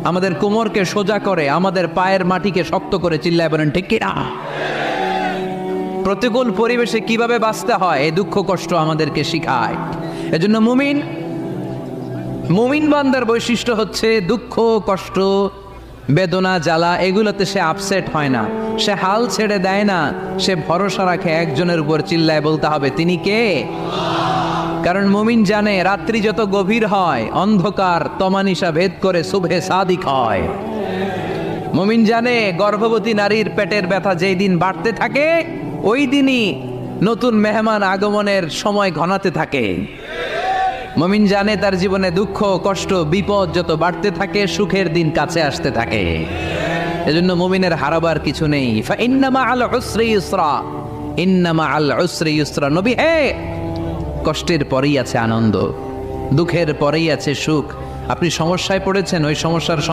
আমাদের কোমরকে সোজা করে, আমাদের পায়ের মাটিকে শক্ত করে। চিল্লায় বলেন ঠিক কিনা? প্রতিকূল পরিবেশে কিভাবে বাঁচতে হয় এই দুঃখ কষ্ট আমাদেরকে শিখায়। এজন্য মুমিন বান্দার বৈশিষ্ট্য হচ্ছে দুঃখ কষ্ট বেদনা জ্বালা এগুলোতে সে আপসেট হয় না, সে হাল ছেড়ে দেয় না, সে ভরসা রাখে একজনের উপর। চিল্লায় বলতে হবে তিনি কে? কারণ মুমিন জানে রাত্রি যত গভীর হয় অন্ধকার তমানিসা ভেদ করে সুবহে সাদিক হয়। মুমিন জানে গর্ভবতী নারীর পেটের ব্যথা যেই দিন বাড়তে থাকে ওই দিনই নতুন মেহমান আগমনের সময় ঘনাতে থাকে। মুমিন জানে তার জীবনে দুঃখ কষ্ট বিপদ যত বাড়তে থাকে সুখের দিন কাছে আসতে থাকে। এজন্য মুমিনের হারাবার কিছু নেই। ইন্না মাআল উসরি ইউসরা, ইন্না মাআল উসরি ইউসরা। নবী হে, কষ্টের পরেই আছে আনন্দ, দুঃখের পরেই আছে সুখ। আপনি সমস্যায় পড়েছেন, ওই সমস্যার